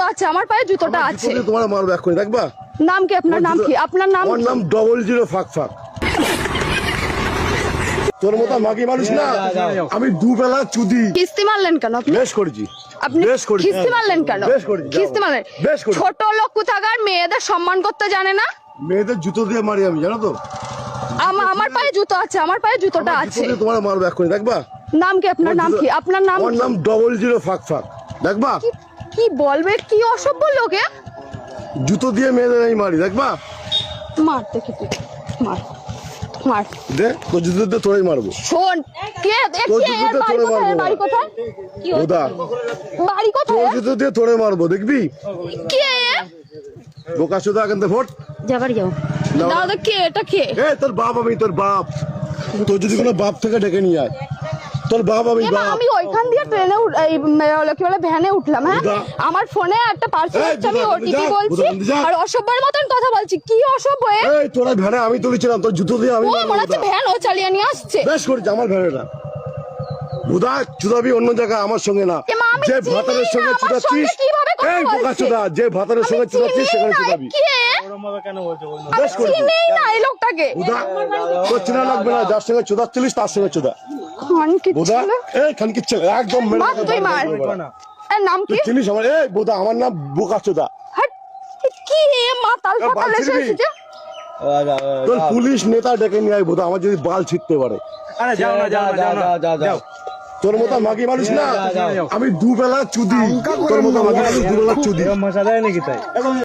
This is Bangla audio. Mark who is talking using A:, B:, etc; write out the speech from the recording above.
A: জুতো আছে, আমার পায়ে জুতোটা আছে।
B: তোমার মারবো এক্ষুনি, দেখবা?
A: নাম কি আপনার? নাম কি আপনার? নাম
B: আমার নাম 00 ফাঁক ফাঁক। তোর মতো মাগি মানুষ না আমি, দুবেলা চুদি।
A: কিস্তি মারলেন কেন আপনি?
B: বেশ করেছি।
A: আপনি
B: বেশ করেছি।
A: কিস্তি মারলেন কেন?
B: বেশ করেছি।
A: কিস্তি মারলেন?
B: বেশ করেছি।
A: ছোট লোক কোথাকার, মেয়েদের সম্মান করতে জানে না।
B: মেয়েদের জুতো দিয়ে মারি আমি, জানো তো?
A: আমার পায়ে জুতো আছে, আমার পায়ে জুতোটা আছে।
B: তোমার মারবো এক্ষুনি, দেখবা?
A: নাম কি আপনার? নাম কি আপনার? নাম
B: আমার নাম 00 ফাঁক ফাঁক, দেখবা?
A: কি বলবে? কি অসভ্য লোকে।
B: জুতো দিয়ে মেয়েদের আমি মারি, দেখবা?
A: মার দেখি তুই, মার মার।
B: দে তোর জুতো দিয়ে তোরাই মারবো।
A: শোন, কে
B: তোর
A: দেখি
B: জুতো দিয়ে
A: এর বাড়ি
B: তোরে
A: কোথায়? এর
B: মারবো।
A: বাড়ি কোথায়?
B: ওদা
A: বাড়ি
B: তোর
A: কোথায়?
B: জুতো দিয়ে তোরে মারবো, দেখবি?
A: কে?
B: বোকা চোদা, এখান থেকে ভোট।
A: যাবার যাও। দাদা কে? এটা কে?
B: এ তোর বাপ, আমি তোর বাপ। তোর যদি কোনো বাপ থেকে ডেকে নিয়ে আয়, তোর বাপ আমি
A: এমা,
B: বাপ।
A: আমি ওইখান দিয়ে ট্রেনে কি বলে ভ্যানে উঠলাম। হ্যাঁ,
B: বুদা।
A: আমার ফোনে একটা পার্সেল
B: এই,
A: আসছে, আমি
B: বুদা,
A: ওটিপি
B: যা,
A: বলছি
B: বুদা, যা।
A: আর অসভ্যের মতন কথা বলছি। কি অসভ্য এ?
B: এই তোরা ভ্যানে আমি তুলেছিলাম, তোর জুতো দিয়ে আমি
A: ও
B: মারবো,
A: মনে হচ্ছে
B: বুদা।
A: ভ্যান ও চালিয়ে নিয়ে আসছে।
B: বেশ করেছি, আমার ভ্যানেটা। বুদা চুদাবি অন্য জায়গায়, আমার সঙ্গে না।
A: এমা, আমি
B: যে
A: চিনি
B: ভাতারের
A: না,
B: সঙ্গে
A: আমার
B: চুদাচ্ছিস,
A: সঙ্গে কিভাবে কথা
B: এই বোকা
A: বলছে?
B: চুদা, যে ভাতারের সঙ্গে
A: আমি
B: চুদাচ্ছিস
A: চিনি
B: সেখানে
A: না,
B: চুদাবি।
A: কে? আমি
B: বেশ করেছি।
A: চিনি না এই লোকটাকে।
B: বুদা তোর চেনা লাগবে না, যার সঙ্গে চুদাচ্ছিলিস তার সঙ্গে চুদা।
A: খানকির
B: বুদা
A: ছেলে।
B: এই খানকির ছেলে, একদম মেরে
A: মার,
B: দেবো,
A: তুই মার। এর নাম
B: তুই
A: কি?
B: চিনিস আমার? এই বুদা, আমার নাম বোকা চুদা।
A: হাট, কি এ মাতাল
B: এ, বাল
A: ফাতাল এসে
B: ছিড়বি?
A: এসেছে?
B: তোর পুলিশ নেতা ডেকে নিয়ে আয় বুদা, আমার যদি বাল ছিটতে পারে।
C: আরে যাও না, যাও না, যাও না, যাও।
B: তোর মতো মাগি মানুষ না আমি, দুবেলা চুদি। তোর মতো মাগি মানুষ দুবেলা চুদি।
C: মশা দেয় নাকি তাই?